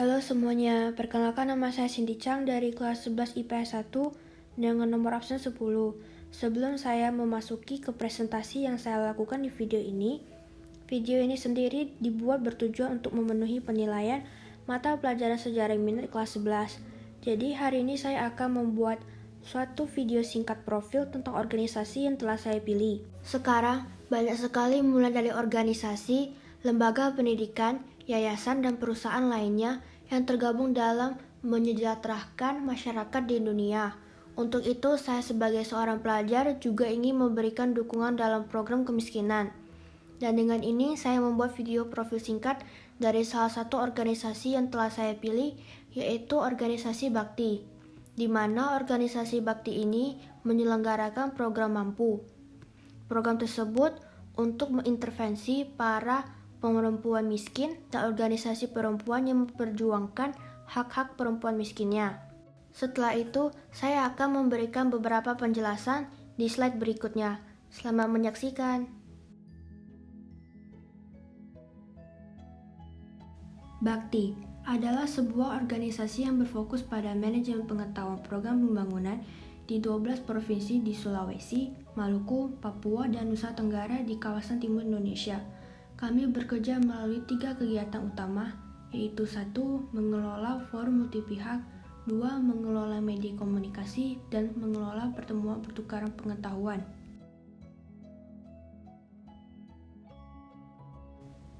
Halo semuanya, perkenalkan nama saya Cindy Chang dari kelas 11 IPS 1 dengan nomor absen 10. Sebelum saya memasuki ke presentasi yang saya lakukan di video ini sendiri dibuat bertujuan untuk memenuhi penilaian mata pelajaran sejarah minat kelas 11. Jadi hari ini saya akan membuat suatu video singkat profil tentang organisasi yang telah saya pilih. Sekarang, banyak sekali mulai dari organisasi, lembaga pendidikan, yayasan, dan perusahaan lainnya yang tergabung dalam menyejahterakan masyarakat di dunia. Untuk itu, saya sebagai seorang pelajar juga ingin memberikan dukungan dalam program kemiskinan. Dan dengan ini, saya membuat video profil singkat dari salah satu organisasi yang telah saya pilih, yaitu organisasi Bakti, di mana organisasi Bakti ini menyelenggarakan program Mampu. Program tersebut untuk mengintervensi para perempuan miskin dan organisasi perempuan yang memperjuangkan hak-hak perempuan miskinnya. Setelah itu, saya akan memberikan beberapa penjelasan di slide berikutnya. Selamat menyaksikan. Bakti adalah sebuah organisasi yang berfokus pada manajemen pengetahuan program pembangunan di 12 provinsi di Sulawesi, Maluku, Papua, dan Nusa Tenggara di kawasan timur Indonesia. Kami bekerja melalui 3 kegiatan utama, yaitu 1. Mengelola forum multipihak, 2. Mengelola media komunikasi, dan mengelola pertemuan pertukaran pengetahuan.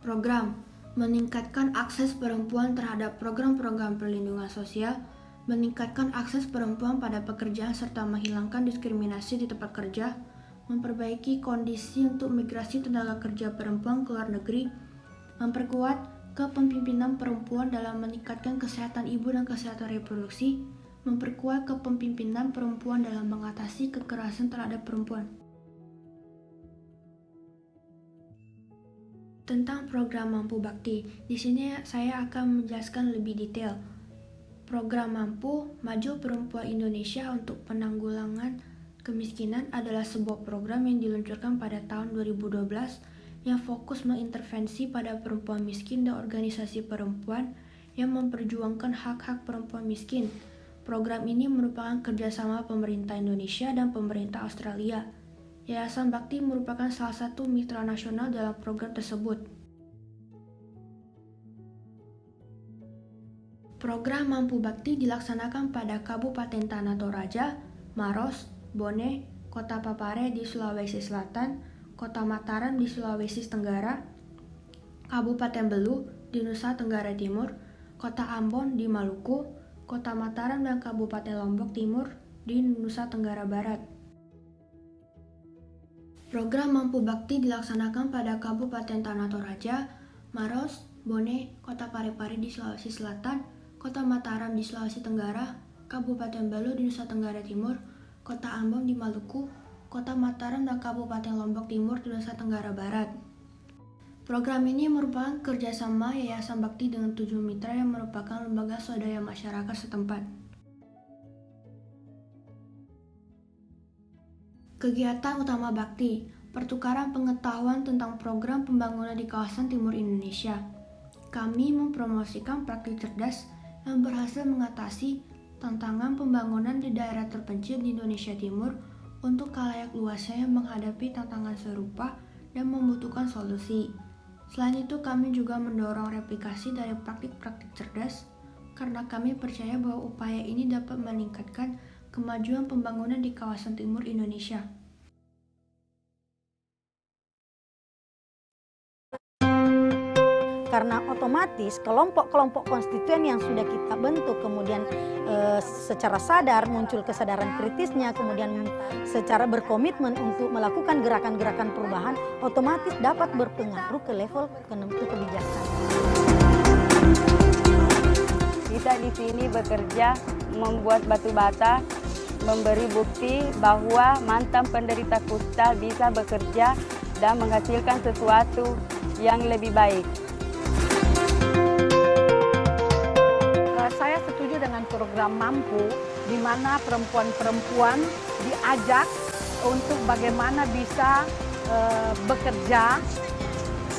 Program meningkatkan akses perempuan terhadap program-program perlindungan sosial, meningkatkan akses perempuan pada pekerjaan serta menghilangkan diskriminasi di tempat kerja, memperbaiki kondisi untuk migrasi tenaga kerja perempuan ke luar negeri, memperkuat kepemimpinan perempuan dalam meningkatkan kesehatan ibu dan kesehatan reproduksi, memperkuat kepemimpinan perempuan dalam mengatasi kekerasan terhadap perempuan. Tentang program Mampu Bakti, di sini saya akan menjelaskan lebih detail. Program Mampu Maju Perempuan Indonesia untuk Penanggulangan Kemiskinan adalah sebuah program yang diluncurkan pada tahun 2012 yang fokus mengintervensi pada perempuan miskin dan organisasi perempuan yang memperjuangkan hak-hak perempuan miskin. Program ini merupakan kerjasama pemerintah Indonesia dan pemerintah Australia. Yayasan Bakti merupakan salah satu mitra nasional dalam program tersebut. Program Mampu Bakti dilaksanakan pada Kabupaten Tanah Toraja, Maros, Bone, Kota Papare di Sulawesi Selatan, Kota Mataram di Sulawesi Tenggara, Kabupaten Belu di Nusa Tenggara Timur, Kota Ambon di Maluku, Kota Mataram dan Kabupaten Lombok Timur di Nusa Tenggara Barat. Program Mampu Bakti dilaksanakan pada Kabupaten Tanah Toraja, Maros, Bone, Kota Parepare di Sulawesi Selatan, Kota Mataram di Sulawesi Tenggara, Kabupaten Belu di Nusa Tenggara Timur, Kota Ambon di Maluku, Kota Mataram dan Kabupaten Lombok Timur di Nusa Tenggara Barat. Program ini merupakan kerjasama Yayasan Bakti dengan 7 mitra yang merupakan lembaga swadaya masyarakat setempat. Kegiatan utama Bakti, pertukaran pengetahuan tentang program pembangunan di kawasan timur Indonesia. Kami mempromosikan praktik cerdas yang berhasil mengatasi tantangan pembangunan di daerah terpencil di Indonesia Timur untuk khalayak luasnya yang menghadapi tantangan serupa dan membutuhkan solusi. Selain itu, kami juga mendorong replikasi dari praktik-praktik cerdas karena kami percaya bahwa upaya ini dapat meningkatkan kemajuan pembangunan di kawasan timur Indonesia. Karena otomatis kelompok-kelompok konstituen yang sudah kita bentuk kemudian secara sadar muncul kesadaran kritisnya, kemudian secara berkomitmen untuk melakukan gerakan-gerakan perubahan, otomatis dapat berpengaruh ke level penentu kebijakan. Kita di sini bekerja membuat batu bata, memberi bukti bahwa mantan penderita kusta bisa bekerja dan menghasilkan sesuatu yang lebih baik. Saya setuju dengan program Mampu, di mana perempuan-perempuan diajak untuk bagaimana bisa bekerja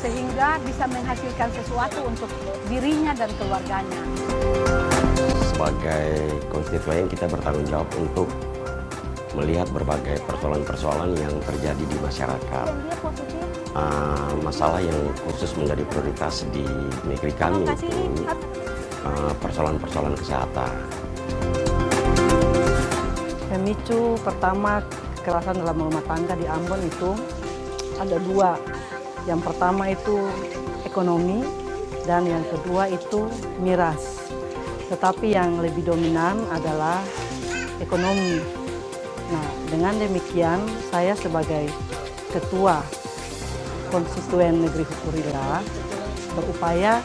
sehingga bisa menghasilkan sesuatu untuk dirinya dan keluarganya. Sebagai konstituen kita bertanggung jawab untuk melihat berbagai persoalan-persoalan yang terjadi di masyarakat. Masalah yang khusus menjadi prioritas di negeri kami itu persoalan-persoalan kesehatan. Pemicu pertama kekerasan dalam rumah tangga di Ambon itu ada dua. Yang pertama itu ekonomi dan yang kedua itu miras. Tetapi yang lebih dominan adalah ekonomi. Nah, dengan demikian saya sebagai ketua konstituen negeri Hukurila berupaya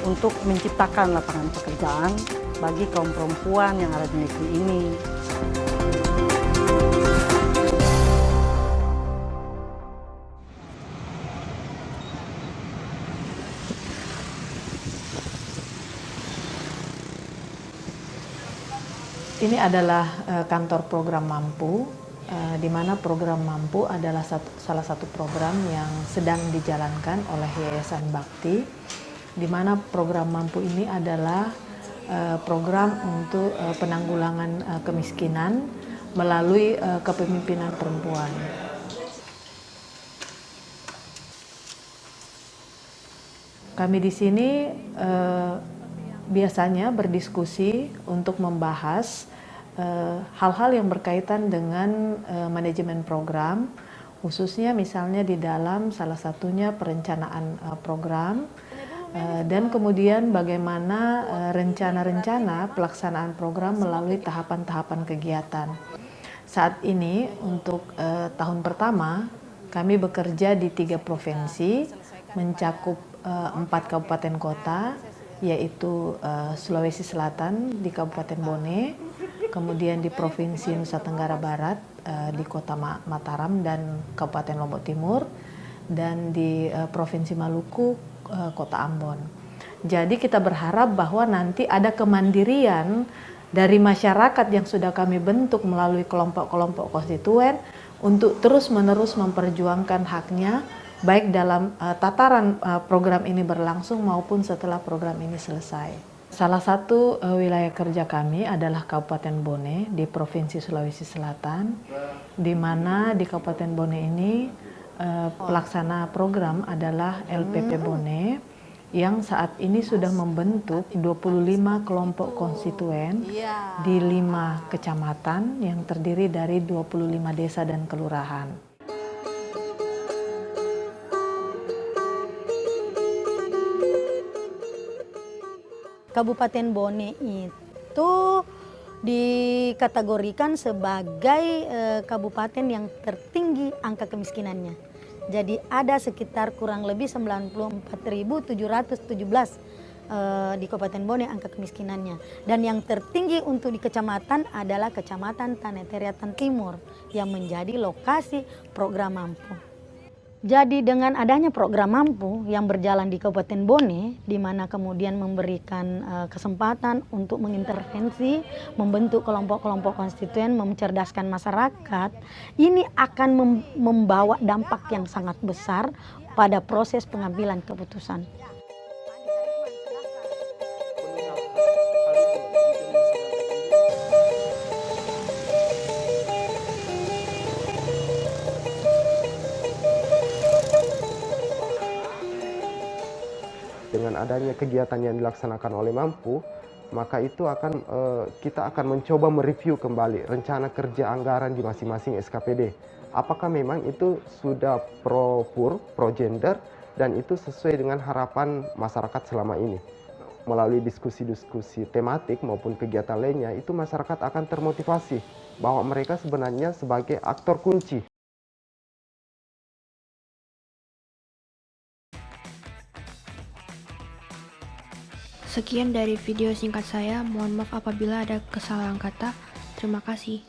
untuk menciptakan lapangan pekerjaan bagi kaum perempuan yang ada di negeri ini. Ini adalah kantor program Mampu, di mana program Mampu adalah salah satu program yang sedang dijalankan oleh Yayasan Bakti, di mana program Mampu ini adalah program untuk penanggulangan kemiskinan melalui kepemimpinan perempuan. Kami di sini biasanya berdiskusi untuk membahas hal-hal yang berkaitan dengan manajemen program, khususnya misalnya di dalam salah satunya perencanaan program, dan kemudian bagaimana rencana-rencana pelaksanaan program melalui tahapan-tahapan kegiatan. Saat ini untuk tahun pertama kami bekerja di 3 provinsi, mencakup 4 kabupaten kota, yaitu Sulawesi Selatan di Kabupaten Bone, kemudian di Provinsi Nusa Tenggara Barat di Kota Mataram dan Kabupaten Lombok Timur, dan di Provinsi Maluku Kota Ambon. Jadi kita berharap bahwa nanti ada kemandirian dari masyarakat yang sudah kami bentuk melalui kelompok-kelompok konstituen untuk terus-menerus memperjuangkan haknya, baik dalam tataran program ini berlangsung maupun setelah program ini selesai. Salah satu wilayah kerja kami adalah Kabupaten Bone di Provinsi Sulawesi Selatan, di mana di Kabupaten Bone ini pelaksana program adalah LPP Bone yang saat ini sudah membentuk 25 kelompok konstituen di 5 kecamatan yang terdiri dari 25 desa dan kelurahan. Kabupaten Bone itu dikategorikan sebagai kabupaten yang tertinggi angka kemiskinannya. Jadi ada sekitar kurang lebih 94.717 di Kabupaten Bone angka kemiskinannya. Dan yang tertinggi untuk di kecamatan adalah Kecamatan Tanah Teriatan Timur yang menjadi lokasi program Mampu. Jadi dengan adanya program Mampu yang berjalan di Kabupaten Bone, di mana kemudian memberikan kesempatan untuk mengintervensi, membentuk kelompok-kelompok konstituen, mencerdaskan masyarakat, ini akan membawa dampak yang sangat besar pada proses pengambilan keputusan. Dengan adanya kegiatan yang dilaksanakan oleh Mampu, maka itu kita akan mencoba mereview kembali rencana kerja anggaran di masing-masing SKPD. Apakah memang itu sudah pro-pur, pro-gender, dan itu sesuai dengan harapan masyarakat selama ini. Melalui diskusi-diskusi tematik maupun kegiatan lainnya, itu masyarakat akan termotivasi bahwa mereka sebenarnya sebagai aktor kunci. Sekian dari video singkat saya, mohon maaf apabila ada kesalahan kata. Terima kasih.